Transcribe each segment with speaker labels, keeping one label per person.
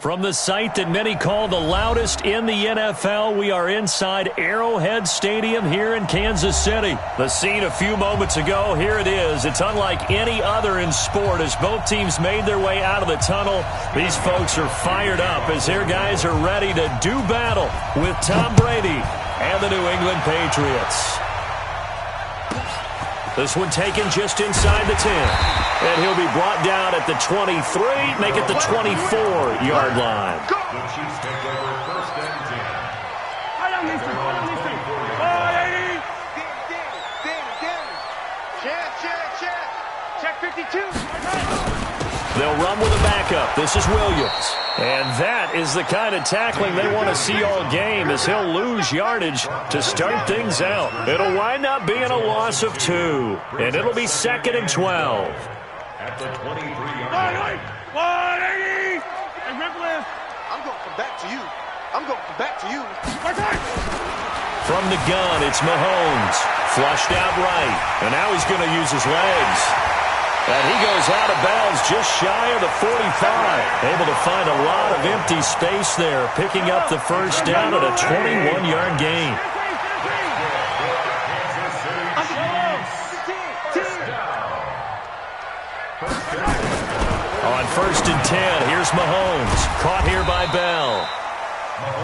Speaker 1: From the site that many call the loudest in the NFL, we are inside Arrowhead Stadium here in Kansas City. The scene a few moments ago, here it is. It's unlike any other in sport as both teams made their way out of the tunnel. These folks are fired up as their guys are ready to do battle with Tom Brady and the New England Patriots. This one taken just inside the 10. And he'll be brought down at the 23, make it the 24-yard line.
Speaker 2: The Chiefs take over first and 10.
Speaker 3: Check 52.
Speaker 1: They'll run with a backup. This is Williams. And that is the kind of tackling they want to see all game as he'll lose yardage to start things out. It'll wind up being a loss of 2. And it'll be 2nd and 12.
Speaker 2: At the 23-yard line.
Speaker 3: 180.
Speaker 4: I'm going to come back to you.
Speaker 1: From the gun, it's Mahomes. Flushed out right. And now he's going to use his legs. And he goes out of bounds just shy of the 45. Able to find a lot of empty space there, picking up the first down at a 21-yard gain. On 1st and 10, here's Mahomes. Caught here by Bell.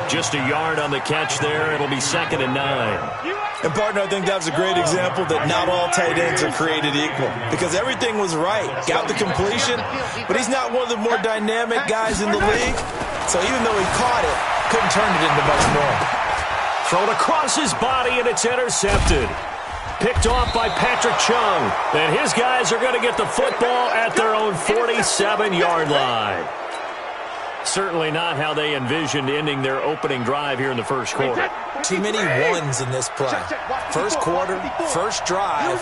Speaker 1: Just a yard on the catch there. It'll be 2nd and 9.
Speaker 5: And, partner, I think that was a great example that not all tight ends are created equal because everything was right. Got the completion, but he's not one of the more dynamic guys in the league. So even though he caught it, couldn't turn it into much more.
Speaker 1: Thrown across his body, and it's intercepted. Picked off by Patrick Chung. And his guys are going to get the football at their own 47-yard line. Certainly not how they envisioned ending their opening drive here in the first quarter.
Speaker 5: Too many ones in this play. First quarter, first drive,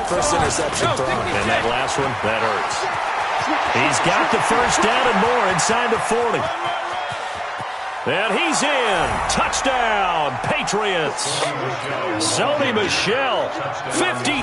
Speaker 5: first interception thrown.
Speaker 1: And that last one, that hurts. He's got the first down and more inside the 40. And he's in. Touchdown, Patriots. Sony Michel, 53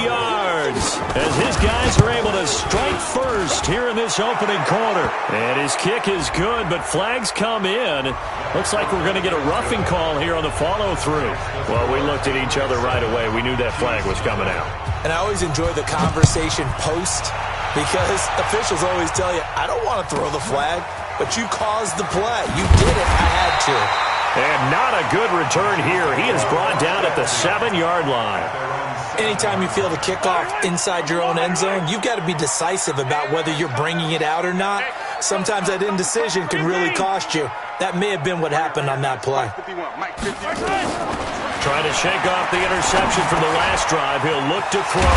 Speaker 1: yards, as his guys are able to strike first here in this opening quarter. And his kick is good, but flags come in. Looks like we're going to get a roughing call here on the follow-through. Well, we looked at each other right away. We knew that flag was coming out.
Speaker 5: And I always enjoy the conversation post because officials always tell you, I don't want to throw the flag. But you caused the play. You did it. I had to.
Speaker 1: And not a good return here. He is brought down at the 7-yard line.
Speaker 5: Anytime you feel the kickoff inside your own end zone, you've got to be decisive about whether you're bringing it out or not. Sometimes that indecision can really cost you. That may have been what happened on that play.
Speaker 1: Trying to shake off the interception from the last drive. He'll look to throw.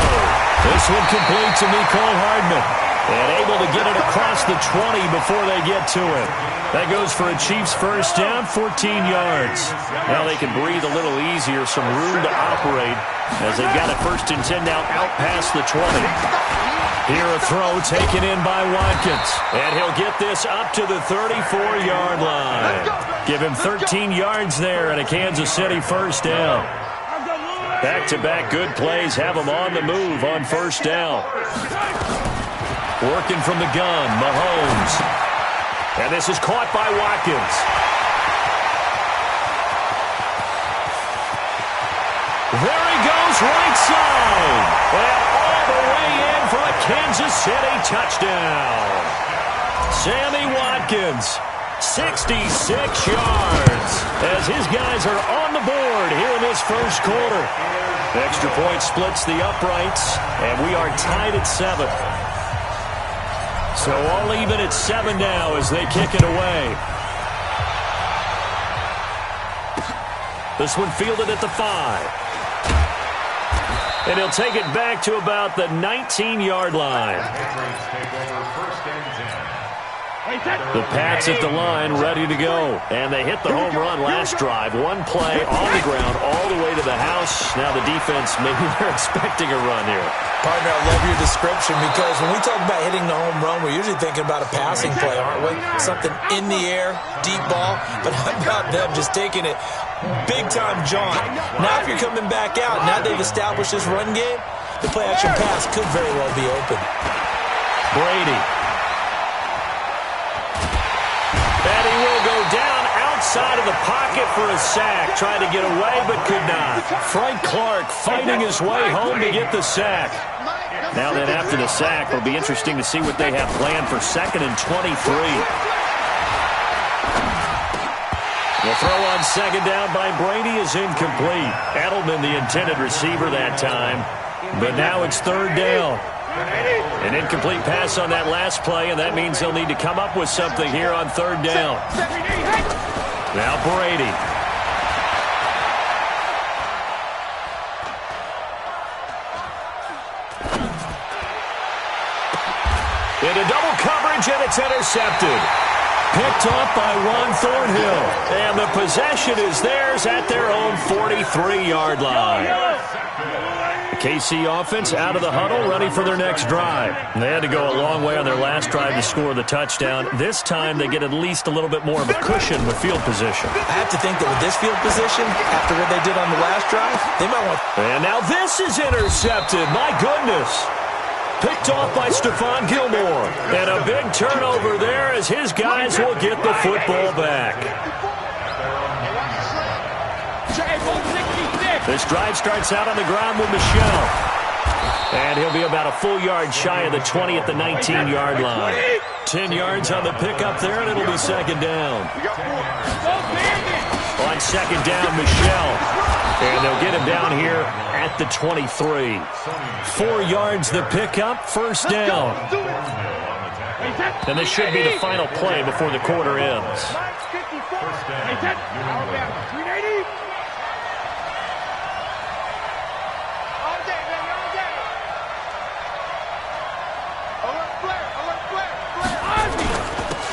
Speaker 1: This one complete to Mecole Hardman. And able to get it across the 20 before they get to it. That goes for a Chiefs first down, 14 yards. Now they can breathe a little easier, some room to operate as they've got it 1st and 10 now out past the 20. Here a throw taken in by Watkins. And he'll get this up to the 34-yard line. Give him 13 yards there and a Kansas City first down. Back-to-back good plays have them on the move on first down. Working from the gun, Mahomes. And this is caught by Watkins. There he goes, right side. And all the way in for a Kansas City touchdown. Sammy Watkins, 66 yards, as his guys are on the board here in this first quarter. Extra point splits the uprights, and we are tied at 7. So all even at 7 now as they kick it away. This one fielded at the 5. And he'll take it back to about the 19-yard line. The Pats at the line, ready to go. And they hit the home run last drive. One play on the ground all the way to the house. Now the defense, maybe they're expecting a run here.
Speaker 5: Partner, I love your description because when we talk about hitting the home run, we're usually thinking about a passing play, aren't we? Something in the air, deep ball. But how about them just taking it big-time jaunt? Now if you're coming back out, now they've established this run game, the play-action pass could very well be open.
Speaker 1: Brady. outside of the pocket for a sack. Tried to get away, but could not. Frank Clark fighting his way home to get the sack. Now then, after the sack, it'll be interesting to see what they have planned for 2nd and 23. The throw on 2nd down by Brady is incomplete. Edelman, the intended receiver that time. But now it's 3rd down. An incomplete pass on that last play, and that means they'll need to come up with something here on 3rd down. Now Brady. Into double coverage, and it's intercepted. Picked off by Juan Thornhill. And the possession is theirs at their own 43-yard line. The KC offense out of the huddle, ready for their next drive. They had to go a long way on their last drive to score the touchdown. This time they get at least a little bit more of a cushion with field position.
Speaker 5: I have to think that with this field position, after what they did on the last drive, they might want...
Speaker 1: And now this is intercepted. My goodness. Picked off by Stephon Gilmore. And a big turnover there as his guys will get the football back. This drive starts out on the ground with Michel. And he'll be about a full yard shy of the 20 at the 19-yard line. 10 yards on the pickup there, and it'll be 2nd down. On 2nd down, Michel. And they'll get him down here at the 23. 4 yards the pickup, 1st down. And this should be the final play before the quarter ends.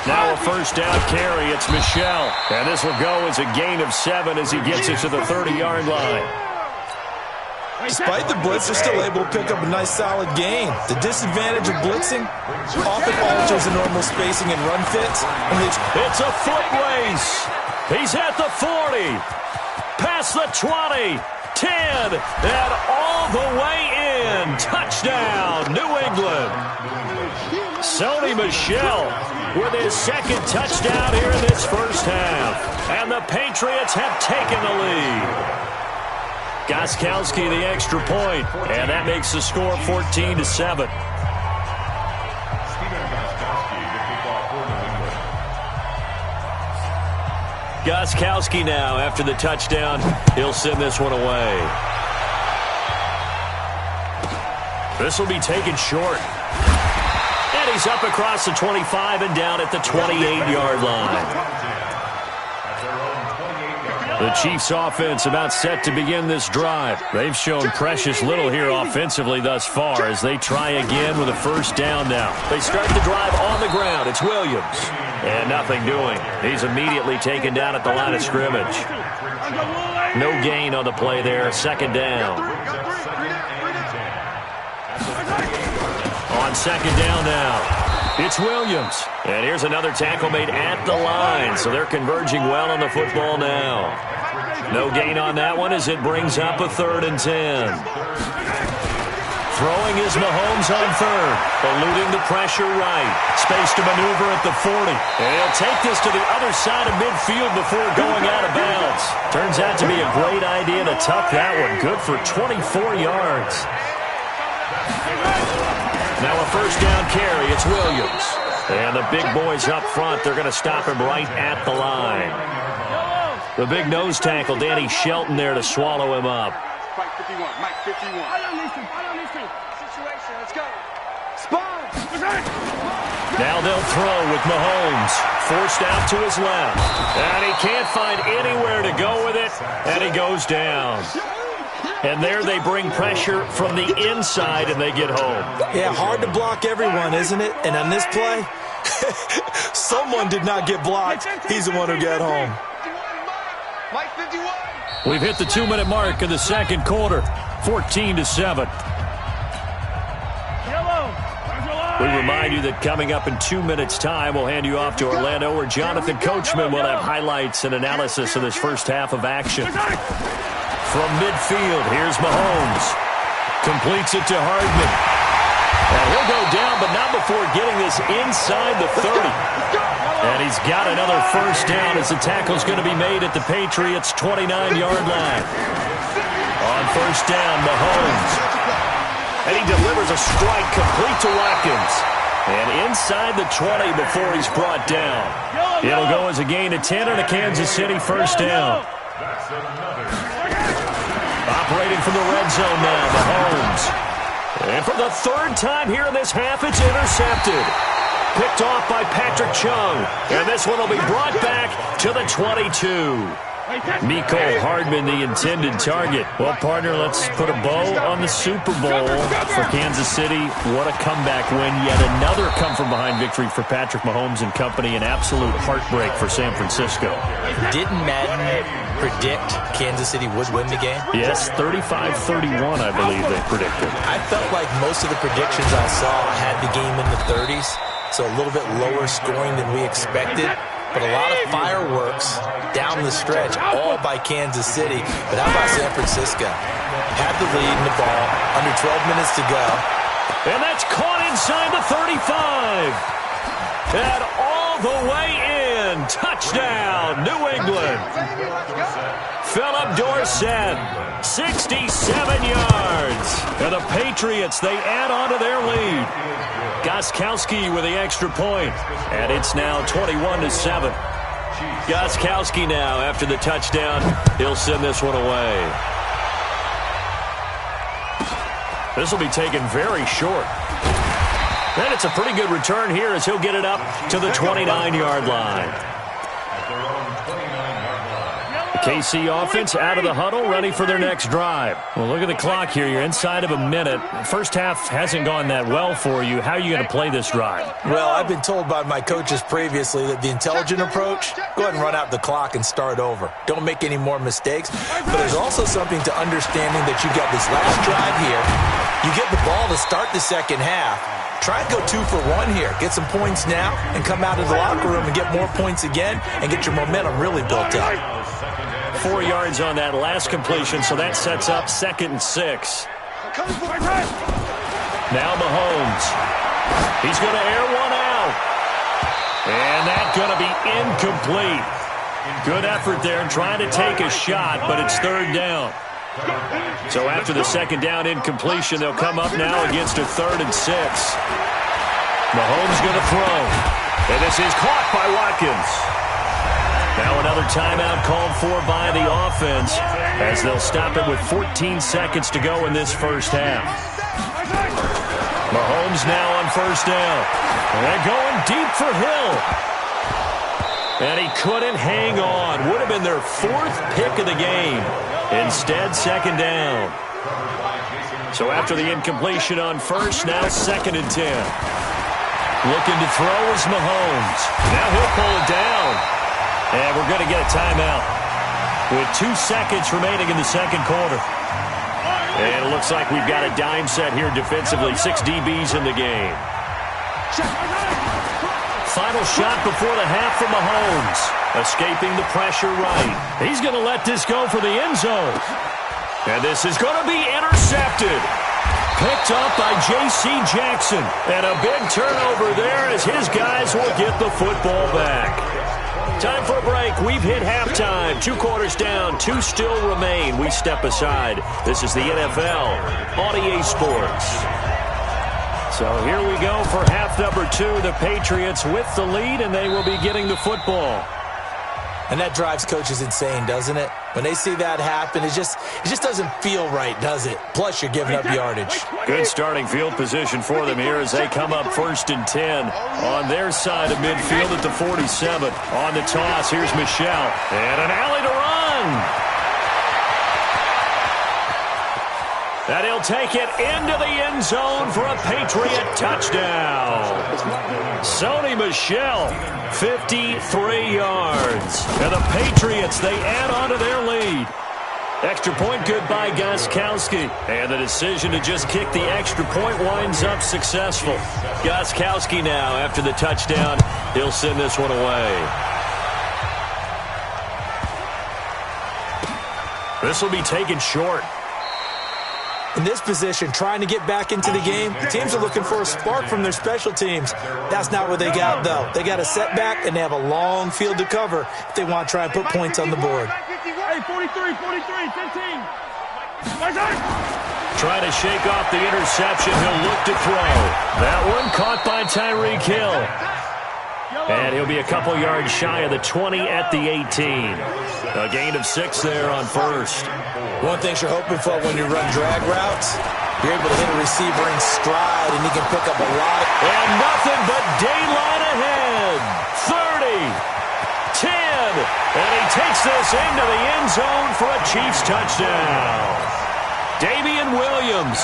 Speaker 1: Now a 1st down carry. It's Michel. And this will go as a gain of 7 as he gets it to the 30-yard line.
Speaker 5: Despite the blitz, they're still able to pick up a nice solid gain. The disadvantage of blitzing often alters the normal spacing and run fits.
Speaker 1: It's a foot race. He's at the 40. Past the 20. 10. And all the way in. Touchdown, New England. Sony Michel with his 2nd touchdown here in this 1st half. And the Patriots have taken the lead. Gostkowski the extra point, and that makes the score 14-7. Gostkowski now after the touchdown. He'll send this one away. This will be taken short. And he's up across the 25 and down at the 28-yard line. The Chiefs offense about set to begin this drive. They've shown precious little here offensively thus far as they try again with a 1st down now. They start the drive on the ground. It's Williams. And nothing doing. He's immediately taken down at the line of scrimmage. No gain on the play there. 2nd down. On 2nd down now. It's Williams. And here's another tackle made at the line. So they're converging well on the football now. No gain on that one as it brings up a 3rd and 10. Throwing is Mahomes on 3rd. Eluding the pressure right. Space to maneuver at the 40. And he'll take this to the other side of midfield before going out of bounds. Turns out to be a great idea to tuck that one. Good for 24 yards. Now a 1st down carry. It's Williams. And the big boys up front, they're going to stop him right at the line. The big nose tackle, Danny Shelton, there to swallow him up.
Speaker 4: Mike 51, Mike 51. I don't listen. Situation, let's go. Spawn.
Speaker 1: Now they'll throw with Mahomes. Forced out to his left. And he can't find anywhere to go with it. And he goes down. And there they bring pressure from the inside, and they get home.
Speaker 5: Yeah, hard to block everyone, isn't it? And on this play, someone did not get blocked. He's the one who got home.
Speaker 4: Mike 51.
Speaker 1: We've hit the 2-minute mark in the 2nd quarter. 14-7. We remind you that coming up in 2 minutes' time, we'll hand you off to Orlando, where Jonathan Coachman will have highlights and analysis of this 1st half of action. From midfield, here's Mahomes. Completes it to Hardman. And he'll go down, but not before getting this inside the 30. And he's got another first down as the tackle's going to be made at the Patriots' 29-yard line. On first down, Mahomes. And he delivers a strike complete to Watkins. And inside the 20 before he's brought down. It'll go as a gain of 10 and a Kansas City first down. Operating from the red zone now, Mahomes. And for the third time here in this half, it's intercepted. Picked off by Patrick Chung. And this one will be brought back to the 22. Mecole Hardman, the intended target. Well, partner, let's put a bow on the Super Bowl for Kansas City. What a comeback win. Yet another come-from-behind victory for Patrick Mahomes and company. An absolute heartbreak for San Francisco.
Speaker 5: Didn't Madden predict Kansas City would win the game?
Speaker 1: Yes, 35-31, I believe they predicted.
Speaker 5: I felt like most of the predictions I saw had the game in the 30s, so a little bit lower scoring than we expected. But a lot of fireworks down the stretch, all by Kansas City. But how about San Francisco? Had the lead in the ball, under 12 minutes to go.
Speaker 1: And that's caught inside the 35. And all the way in. Touchdown, New England. Philip Dorsett, 67 yards. And the Patriots, they add on to their lead. Gostkowski with the extra point. And it's now 21-7. Gostkowski now, after the touchdown, he'll send this one away. This will be taken very short. And it's a pretty good return here as he'll get it up to the 29-yard line. KC offense out of the huddle, ready for their next drive. Well, look at the clock here. You're inside of a minute. First half hasn't gone that well for you. How are you going to play this drive?
Speaker 5: Well, I've been told by my coaches previously that the intelligent approach, go ahead and run out the clock and start over. Don't make any more mistakes. But there's also something to understanding that you got this last drive here. You get the ball to start the second half. Try and go 2 for 1 here. Get some points now and come out of the locker room and get more points again and get your momentum really built up.
Speaker 1: 4 yards on that last completion, so that sets up 2nd and 6. Now Mahomes. He's going to air one out. And that's going to be incomplete. Good effort there trying to take a shot, but it's 3rd down. So after the 2nd down incompletion, they'll come up now against a 3rd and 6. Mahomes going to throw. And this is caught by Watkins. Now another timeout called for by the offense as they'll stop it with 14 seconds to go in this first half. Mahomes now on first down. And they're going deep for Hill. And he couldn't hang on. Would have been their 4th pick of the game. Instead, 2nd down. So after the incompletion on first, now 2nd and 10. Looking to throw is Mahomes. Now he'll pull it down. And we're going to get a timeout with 2 seconds remaining in the second quarter. And it looks like we've got a dime set here defensively. 6 DBs in the game. Final shot before the half for Mahomes. Escaping the pressure right. He's going to let this go for the end zone. And this is going to be intercepted. Picked up by J.C. Jackson. And a big turnover there as his guys will get the football back. Time for a break. We've hit halftime. 2 quarters down. 2 still remain. We step aside. This is the NFL on EA Sports. So here we go for half number 2. The Patriots with the lead, and they will be getting the football.
Speaker 5: And that drives coaches insane, doesn't it? When they see that happen, it just doesn't feel right, does it? Plus, you're giving up yardage.
Speaker 1: Good starting field position for them here as they come up 1st and 10 on their side of midfield at the 47. On the toss, here's Michel. And an alley to run. And he'll take it into the end zone for a Patriot touchdown. Sony Michel, 53 yards. And the Patriots, they add on to their lead. Extra point good by Gostkowski. And the decision to just kick the extra point winds up successful. Gostkowski now, after the touchdown, he'll send this one away. This will be taken short.
Speaker 5: In this position, trying to get back into the game, teams are looking for a spark from their special teams. That's not what they got, though. They got a setback, and they have a long field to cover if they want to try and put points on the board.
Speaker 3: Hey, 43, 15.
Speaker 1: Trying to shake off the interception. He'll look to throw. That one caught by Tyreek Hill. And he'll be a couple yards shy of the 20 at the 18. A gain of 6 there on first.
Speaker 5: One thing you're hoping for when you run drag routes, you're able to hit a receiver in stride, and he can pick up a lot.
Speaker 1: And nothing but daylight ahead. 30, 10, and he takes this into the end zone for a Chiefs touchdown. Damian Williams,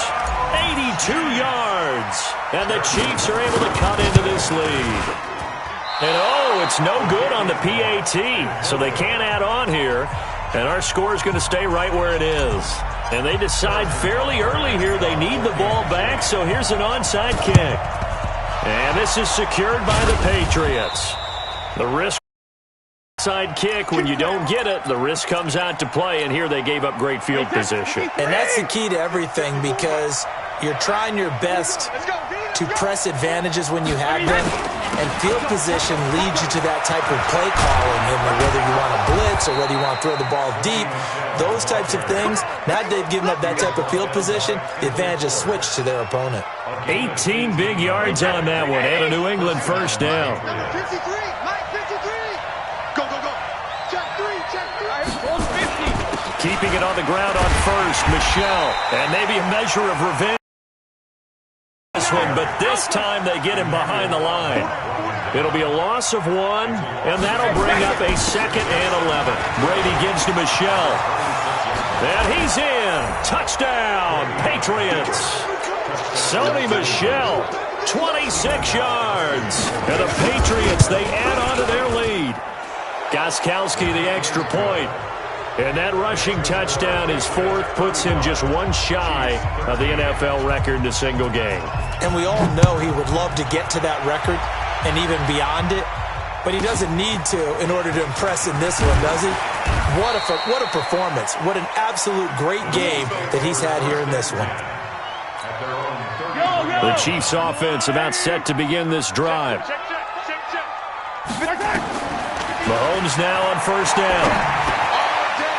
Speaker 1: 82 yards, and the Chiefs are able to cut into this lead. And oh, it's no good on the PAT, so they can't add on here. And our score is going to stay right where it is. And they decide fairly early here they need the ball back, so here's an onside kick. And this is secured by the Patriots. The risk onside kick, when you don't get it, the risk comes out to play, and here they gave up great field position.
Speaker 5: And that's the key to everything, because you're trying your best to press advantages when you have them, and field position leads you to that type of play calling, and whether you want to blitz or whether you want to throw the ball deep, those types of things. Now they've given up that type of field position, the advantage is switched to their opponent.
Speaker 1: 18 big yards on that one, and a New England first down.
Speaker 4: Number 53, Mike 53. Go. Check 3.
Speaker 1: Keeping it on the ground on first, Michelle, and maybe a measure of revenge. One, but this time they get him behind the line. It'll be a loss of 1, and that'll bring up a 2nd and 11. Brady gives to Michelle. And he's in. Touchdown, Patriots. Sony Michel, 26 yards. And the Patriots, they add on to their lead. Gostkowski, the extra point. And that rushing touchdown, his 4th, puts him just 1 shy of the NFL record in a single game.
Speaker 5: And we all know he would love to get to that record and even beyond it, but he doesn't need to in order to impress in this one, does he? What a performance. What an absolute great game that he's had here in this one.
Speaker 1: The Chiefs offense about set to begin this drive. Mahomes now on first down.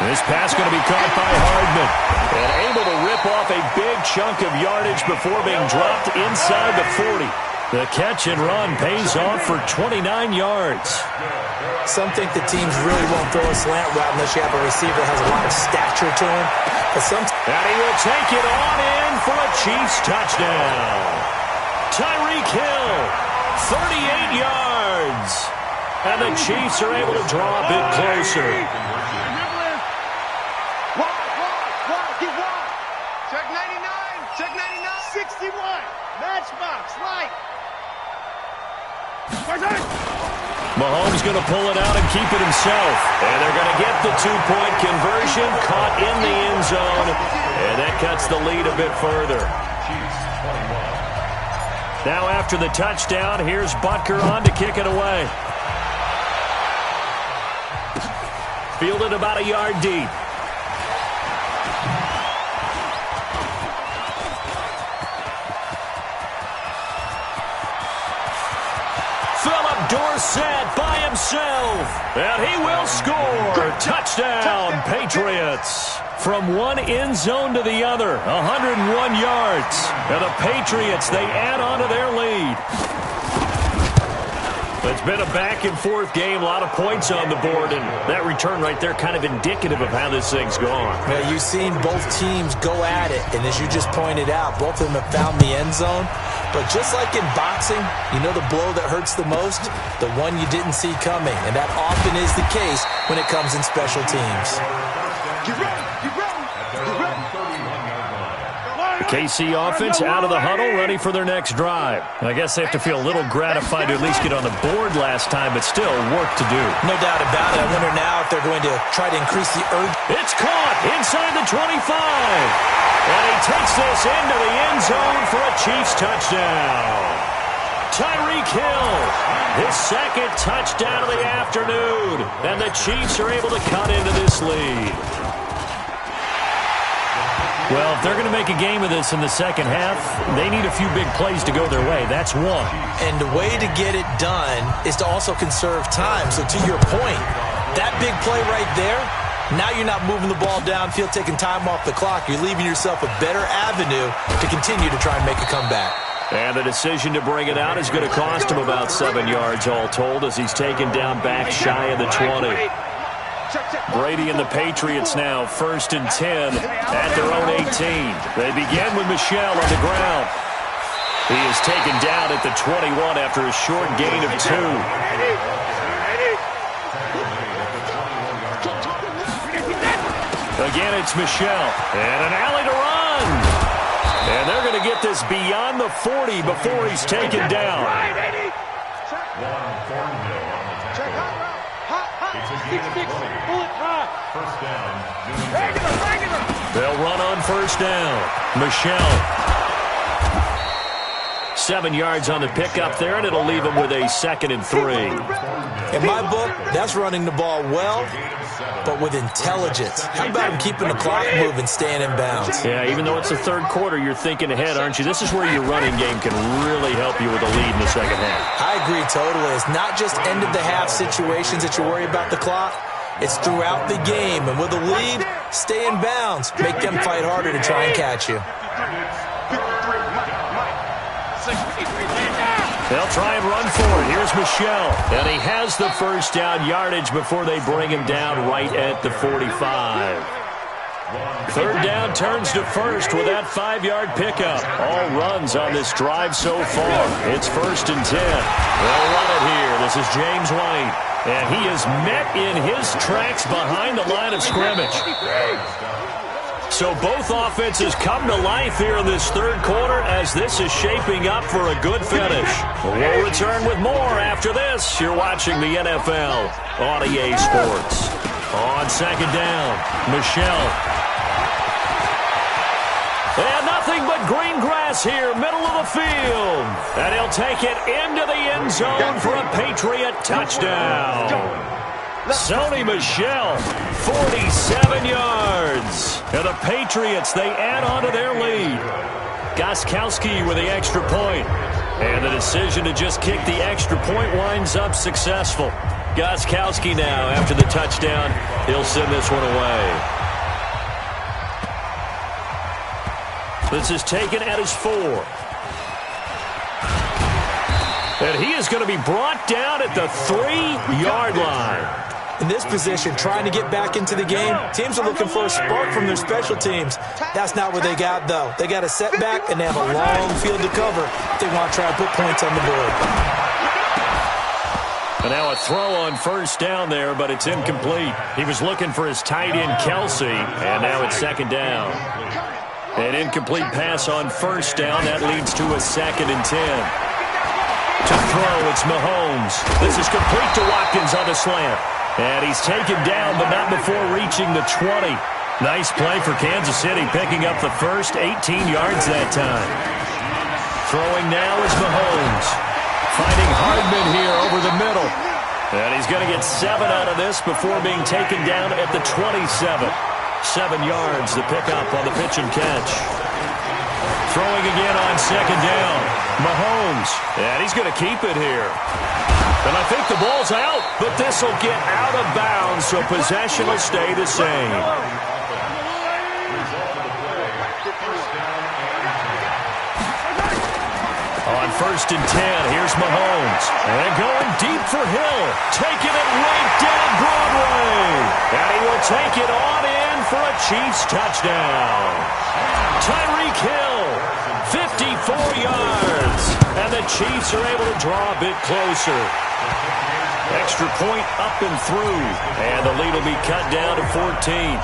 Speaker 1: This pass going to be caught by Hardman. And able to rip off a big chunk of yardage before being dropped inside the 40. The catch and run pays off for 29 yards.
Speaker 5: Some think the teams really won't throw a slant route unless you have a receiver that has a lot of stature to him.
Speaker 1: And he will take it on in for a Chiefs touchdown. Tyreek Hill, 38 yards. And the Chiefs are able to draw a bit closer.
Speaker 4: Check 61. Matchbox, light.
Speaker 1: Mahomes going to pull it out and keep it himself. And they're going to get the 2-point conversion, caught in the end zone. And that cuts the lead a bit further. Now after the touchdown, here's Butker on to kick it away. Fielded about a yard deep. Dorsett by himself, and he will score. Touchdown, Patriots. From one end zone to the other, 101 yards. And the Patriots, they add on to their lead. It's been a back-and-forth game, a lot of points on the board, and that return right there kind of indicative of how this thing's gone.
Speaker 5: Yeah, you've seen both teams go at it, and as you just pointed out, both of them have found the end zone. But just like in boxing, you know the blow that hurts the most? The one you didn't see coming, and that often is the case when it comes in special teams.
Speaker 1: The KC offense out of the huddle, ready for their next drive. I guess they have to feel a little gratified to at least get on the board last time, but still work to do.
Speaker 5: No doubt about it. I wonder now if they're going to try to increase the urge.
Speaker 1: It's caught inside the 25. And he takes this into the end zone for a Chiefs touchdown. Tyreek Hill, his 2nd touchdown of the afternoon. And the Chiefs are able to cut into this lead. Well, if they're going to make a game of this in the second half, they need a few big plays to go their way. That's one.
Speaker 5: And the way to get it done is to also conserve time. So to your point, that big play right there, now you're not moving the ball downfield, taking time off the clock. You're leaving yourself a better avenue to continue to try and make a comeback.
Speaker 1: And the decision to bring it out is going to cost him about 7 yards all told as he's taken down back shy of the 20. Brady and the Patriots now 1st and 10 at their own 18. They begin with Michel on the ground. He is taken down at the 21 after a short gain of 2. Again, it's Michel. And an alley to run. And they're going to get this beyond the 40 before he's taken down. They'll run on 1st down. Michel. 7 yards on the pickup there, and it'll leave him with a 2nd and 3.
Speaker 5: In my book, that's running the ball well, but with intelligence. How about him keeping the clock moving, staying in bounds?
Speaker 1: Yeah, even though it's the 3rd quarter, you're thinking ahead, aren't you? This is where your running game can really help you with a lead in the second half.
Speaker 5: I agree totally. It's not just end-of-the-half situations that you worry about the clock. It's throughout the game. And with a lead, stay in bounds. Make them fight harder to try and catch you.
Speaker 1: They'll try and run for it. Here's Michel. And he has the 1st down yardage before they bring him down right at the 45. 3rd down turns to 1st with that 5-yard pickup. All runs on this drive so far. It's 1st and 10. They'll run it here. This is James White. And he is met in his tracks behind the line of scrimmage. So both offenses come to life here in this 3rd quarter as this is shaping up for a good finish. We'll return with more after this. You're watching the NFL on EA Sports. On 2nd down, Michel. And nothing but green grass here, middle of the field. And he'll take it into the end zone for a Patriot touchdown. Sony Michel, 47 yards. And the Patriots, they add on to their lead. Gostkowski with the extra point. And the decision to just kick the extra point winds up successful. Gostkowski now, after the touchdown, he'll send this one away. This is taken at his 4. And he is going to be brought down at the 3-yard line.
Speaker 5: In this position, trying to get back into the game, teams are looking for a spark from their special teams. That's not what they got, though. They got a setback, and they have a long field to cover if they want to try to put points on the board.
Speaker 1: And now a throw on 1st down there, but it's incomplete. He was looking for his tight end, Kelsey, and now it's 2nd down. An incomplete pass on 1st down. That leads to a 2nd and 10. To throw, it's Mahomes. This is complete to Watkins on the slant. And he's taken down, but not before reaching the 20. Nice play for Kansas City, picking up the first 18 yards that time. Throwing now is Mahomes. Finding Hardman here over the middle. And he's going to get 7 out of this before being taken down at the 27. 7 yards, the pickup on the pitch and catch. Throwing again on 2nd down. Mahomes. And he's going to keep it here. And I think the ball's out, but this will get out of bounds, so possession will stay the same. On 1st and 10, here's Mahomes. And going deep for Hill. Taking it right down Broadway. And he will take it on in for a Chiefs touchdown. Tyreek Hill, 54 yards. And the Chiefs are able to draw a bit closer. Extra point up and through. And the lead will be cut down to 14.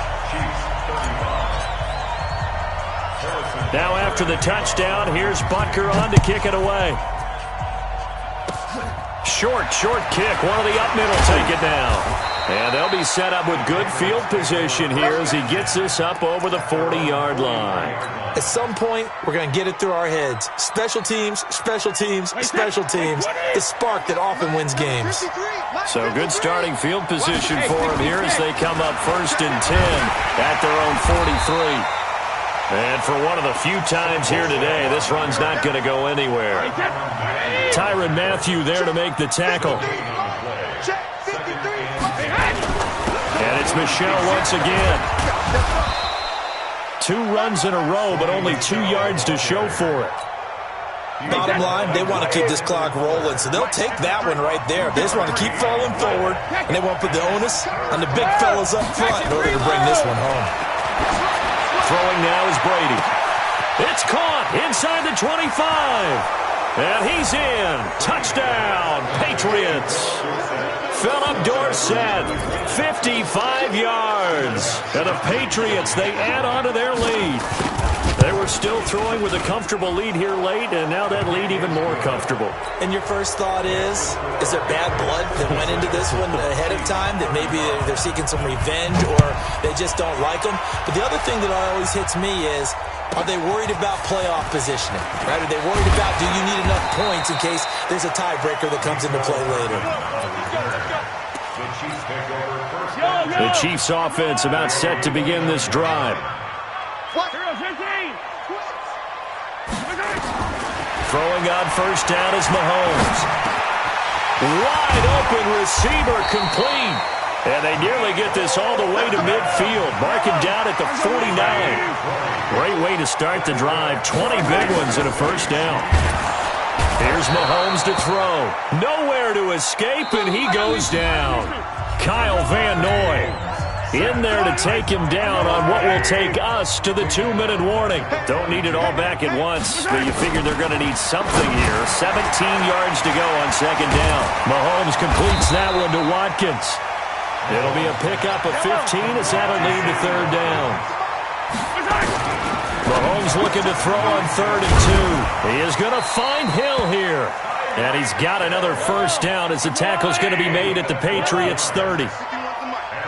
Speaker 1: Now after the touchdown, here's Butker on to kick it away. Short kick. One of the up middle take it now. And they'll be set up with good field position here as he gets this up over the 40-yard line.
Speaker 5: At some point, we're going to get it through our heads. Special teams, special teams, special teams. The spark that often wins games.
Speaker 1: So good starting field position for him here as they come up 1st and 10 at their own 43. And for one of the few times here today, this run's not going to go anywhere. Tyrann Mathieu there to make the tackle. And it's Michel once again. 2 runs in a row, but only 2 yards to show for it.
Speaker 5: Bottom line, they want to keep this clock rolling, so they'll take that one right there. They just want to keep falling forward, and they want to put the onus on the big fellas up front in order to bring this one home.
Speaker 1: Throwing now is Brady. It's caught inside the 25. And he's in. Touchdown, Patriots. Philip Dorsett, 55 yards. And the Patriots, they add on to their lead. They were still throwing with a comfortable lead here late, and now that lead even more comfortable.
Speaker 5: And your first thought is there bad blood that went into this one ahead of time, that maybe they're seeking some revenge or they just don't like them? But the other thing that always hits me is, are they worried about playoff positioning? Right? Are they worried about, do you need enough points in case there's a tiebreaker that comes into play later?
Speaker 1: The Chiefs offense about set to begin this drive. Throwing on first down is Mahomes. Wide open receiver complete. And they nearly get this all the way to midfield. Marking down at the 49. Great way to start the drive. 20 big ones and a first down. Here's Mahomes to throw. Nowhere to escape, and he goes down. Kyle Van Noy in there to take him down on what will take us to the 2-minute warning. Don't need it all back at once, but you figure they're going to need something here. 17 yards to go on second down. Mahomes completes that one to Watkins. It'll be a pickup of 15 as that'll lead to third down. Mahomes looking to throw on 3rd and 2. He is going to find Hill here. And he's got another first down as the tackle's going to be made at the Patriots' 30.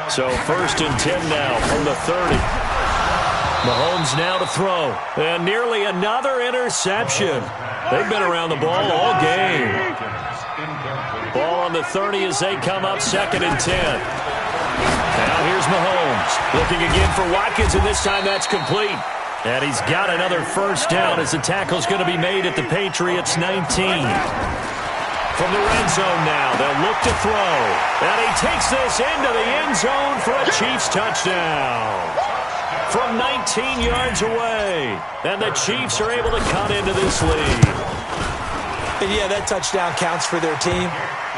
Speaker 1: So 1st and 10 now from the 30. Mahomes now to throw. And nearly another interception. They've been around the ball all game. Ball on the 30 as they come up 2nd and 10. Now here's Mahomes. Looking again for Watkins, and this time that's complete. And he's got another first down as the tackle's going to be made at the Patriots' 19. From the red zone now, they'll look to throw. And he takes this into the end zone for a Chiefs touchdown. From 19 yards away. And the Chiefs are able to cut into this lead.
Speaker 5: And yeah, that touchdown counts for their team.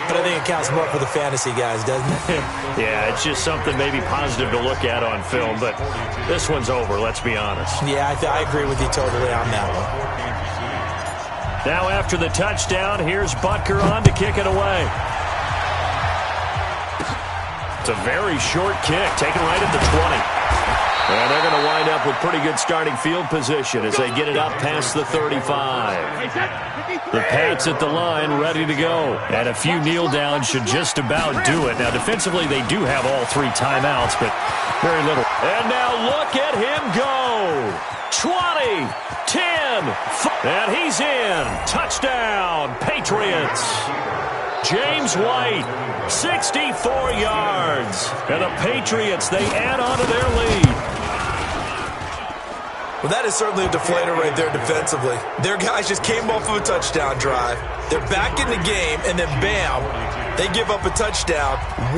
Speaker 5: But I think it counts more for the fantasy guys, doesn't it?
Speaker 1: Yeah, it's just something maybe positive to look at on film. But this one's over, let's be honest.
Speaker 5: Yeah, I agree with you totally on that one.
Speaker 1: Now after the touchdown, here's Butker on to kick it away. It's a very short kick, taken right at the 20. And they're going to wind up with pretty good starting field position as they get it up past the 35. The Pats at the line ready to go. And a few kneel downs should just about do it. Now defensively they do have all 3 timeouts, but very little. And now look at him go. 20, 10, 5, and he's in. Touchdown, Patriots. James White, 64 yards. And the Patriots, they add on to their lead.
Speaker 5: Well, that is certainly a deflator right there defensively. Their guys just came off of a touchdown drive. They're back in the game, and then bam, they give up a touchdown 1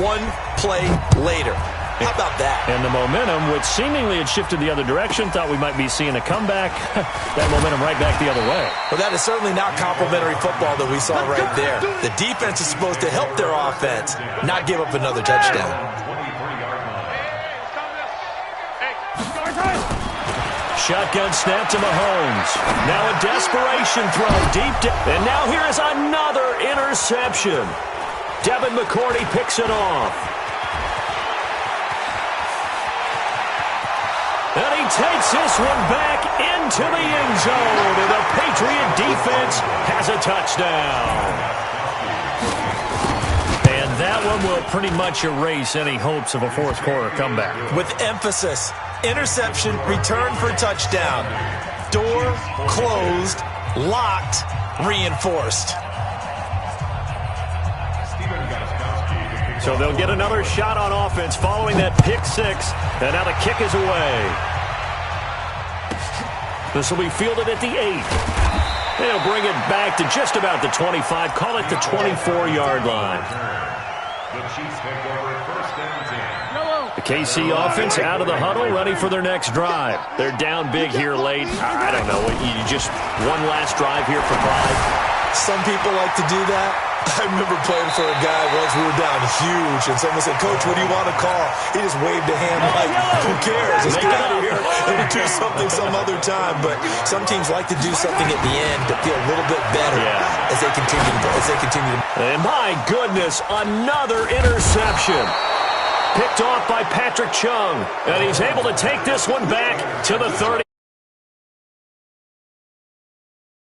Speaker 5: play later. How about that?
Speaker 1: And the momentum, which seemingly had shifted the other direction, thought we might be seeing a comeback. That momentum right back the other way.
Speaker 5: Well, that is certainly not complimentary football that we saw right there. The defense is supposed to help their offense, not give up another touchdown.
Speaker 1: Shotgun snap to Mahomes. Now a desperation throw deep down. And now here is another interception. Devin McCourty picks it off. And he takes this one back into the end zone. And the Patriot defense has a touchdown. And that one will pretty much erase any hopes of a fourth quarter comeback.
Speaker 5: With emphasis, interception, return for touchdown. Door closed, locked, reinforced.
Speaker 1: So they'll get another shot on offense following that pick 6. And now the kick is away. This will be fielded at the 8. They'll bring it back to just about the 25. Call it the 24-yard line.
Speaker 2: The Chiefs take over first and 10.
Speaker 1: The KC offense out of the huddle, ready for their next drive. They're down big here late. I don't know. You just one last drive here for Pride.
Speaker 5: Some people like to do that. I remember playing for a guy once. We were down huge, and someone said, "Coach, what do you want to call?" He just waved a hand like, "Who cares? Let's get out of here and do something some other time." But some teams like to do something at the end to feel a little bit better as they continue.
Speaker 1: And my goodness, another interception. Picked off by Patrick Chung, and he's able to take this one back to the 30.